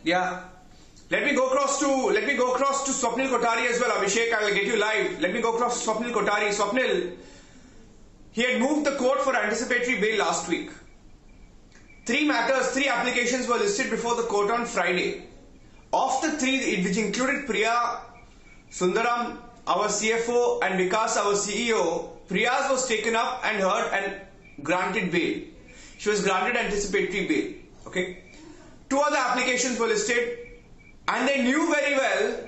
Yeah. Let me go across to Swapnil Kothari as well. Abhishek, I will get you live. Let me go across to Swapnil Kothari. Swapnil, he had moved the court for anticipatory bail last week. Three applications were listed before the court on Friday. Of the three, which included Priya Sundaram, our CFO, and Vikas, our CEO, Priya's was taken up and heard and granted bail. She was granted anticipatory bail. Okay. Two other applications were listed, and they knew very well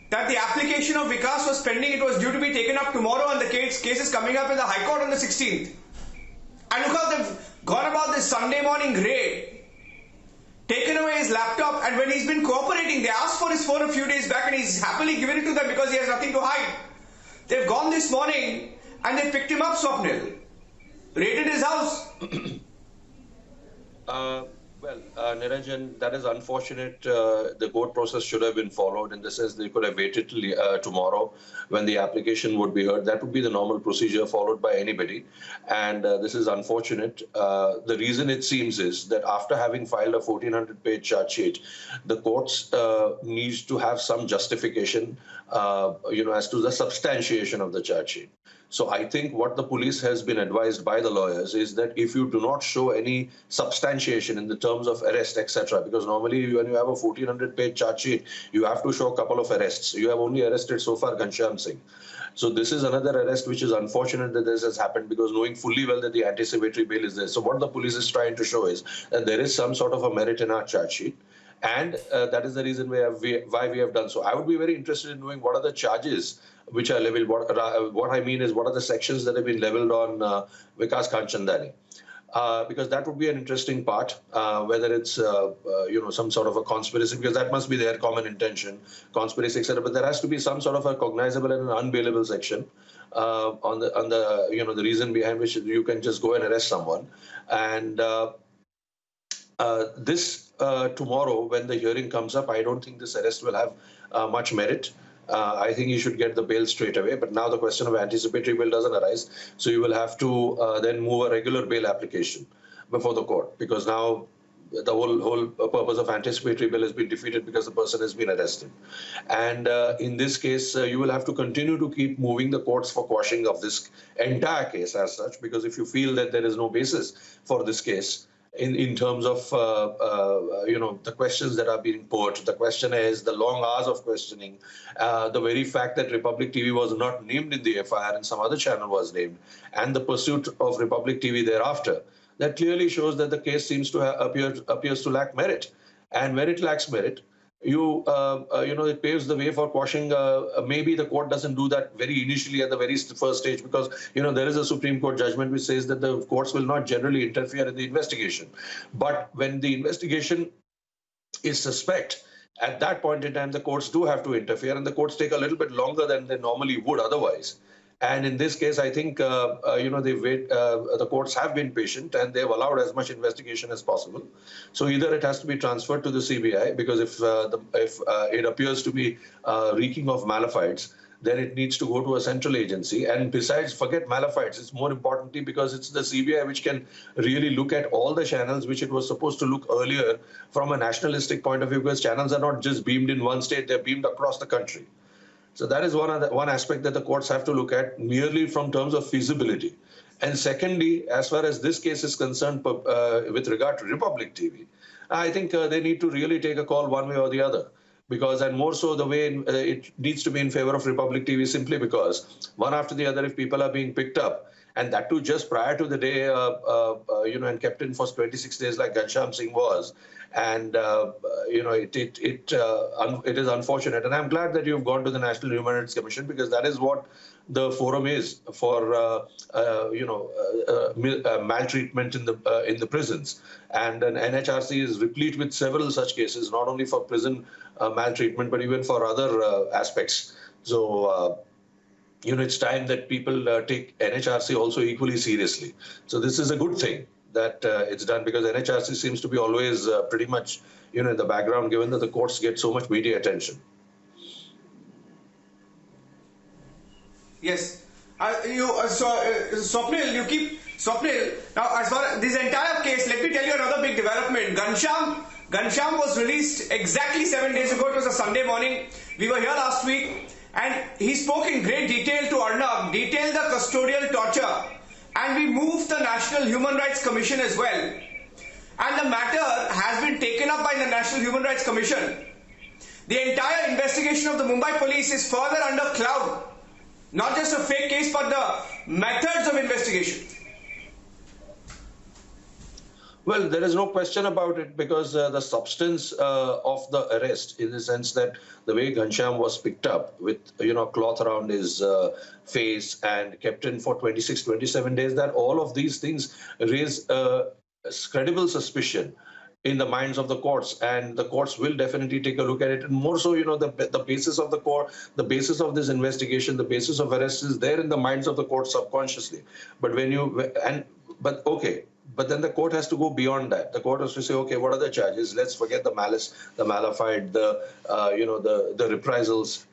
that the application of Vikas was pending. It was due to be taken up tomorrow, and the case is coming up in the High Court on the 16th. And look how they've gone about this Sunday morning raid, taken away his laptop, and when he's been cooperating, they asked for his phone a few days back, and he's happily given it to them because he has nothing to hide. They've gone this morning, and they picked him up, Swapnil, raided his house. Niranjan, that is unfortunate. The court process should have been followed. In the sense, they could have waited till tomorrow when the application would be heard. That would be the normal procedure followed by anybody. And this is unfortunate. The reason it seems is that after having filed a 1400-page charge sheet, the courts needs to have some justification, as to the substantiation of the charge sheet. So I think what the police has been advised by the lawyers is that if you do not show any substantiation in the terms of arrest, etc., because normally when you have a 1400-page charge sheet, you have to show a couple of arrests. You have only arrested so far Ghanshyam Singh. So this is another arrest, which is unfortunate that this has happened, because knowing fully well that the anticipatory bail is there. So what the police is trying to show is that there is some sort of a merit in our charge sheet. And that is the reason why we have done so. I would be very interested in knowing what are the charges which are leveled. What I mean is, what are the sections that have been leveled on Vikas Khanchandani? Because that would be an interesting part, whether it's some sort of a conspiracy, because that must be their common intention, conspiracy, etc. But there has to be some sort of a cognizable and an unbailable section on the reason behind which you can just go and arrest someone. And tomorrow, when the hearing comes up, I don't think this arrest will have much merit. I think you should get the bail straight away. But now the question of anticipatory bail doesn't arise. So you will have to then move a regular bail application before the court, because now the whole purpose of anticipatory bail has been defeated because the person has been arrested. And in this case, you will have to continue to keep moving the courts for quashing of this entire case as such, because if you feel that there is no basis for this case, in terms of the questions that are being put, the questionnaires, the long hours of questioning, the very fact that Republic TV was not named in the FIR and some other channel was named, and the pursuit of Republic TV thereafter, that clearly shows that the case seems to appears to lack merit. And when it lacks merit, it paves the way for quashing. Maybe the court doesn't do that very initially at the very first stage, because there is a Supreme Court judgment which says that the courts will not generally interfere in the investigation. But when the investigation is suspect, at that point in time, the courts do have to interfere, and the courts take a little bit longer than they normally would otherwise. And in this case, I think the courts have been patient, and they've allowed as much investigation as possible. So either it has to be transferred to the CBI, because if it appears to be reeking of malafides, then it needs to go to a central agency. And besides, forget malafides, it's more importantly because it's the CBI which can really look at all the channels which it was supposed to look earlier from a nationalistic point of view, because channels are not just beamed in one state, they're beamed across the country. So that is one aspect that the courts have to look at, merely from terms of feasibility. And secondly, as far as this case is concerned, with regard to Republic TV, I think they need to really take a call one way or the other. Because, and more so the way it needs to be in favor of Republic TV, simply because one after the other, if people are being picked up, and that too just prior to the day, and kept in for 26 days like Ghanshyam Singh was, and it is unfortunate. And I'm glad that you've gone to the National Human Rights Commission, because that is what the forum is for, maltreatment in the prisons. And an NHRC is replete with several such cases, not only for prison maltreatment, but even for other aspects. So, it's time that people take NHRC also equally seriously. So this is a good thing that it's done, because NHRC seems to be always pretty much, in the background, given that the courts get so much media attention. Yes. Swapnil, now as far as this entire case, let me tell you another big development. Ghanshyam Ghanshyam was released exactly 7 days ago. It was a Sunday morning. We were here last week and he spoke in great detail to Arnab, detailed the custodial torture, and we moved the National Human Rights Commission as well. And the matter has been taken up by the National Human Rights Commission. The entire investigation of the Mumbai police is further under cloud. Not just a fake case, but the methods of investigation. Well, there is no question about it because the substance of the arrest, in the sense that the way Ghanshyam was picked up with, cloth around his face and kept in for 26, 27 days, that all of these things raise credible suspicion in the minds of the courts, and the courts will definitely take a look at it. And more so, the basis of the court, the basis of this investigation, the basis of arrest is there in the minds of the court subconsciously. But but then the court has to go beyond that. The court has to say, okay, what are the charges? Let's forget the malice, the malafide, the reprisals.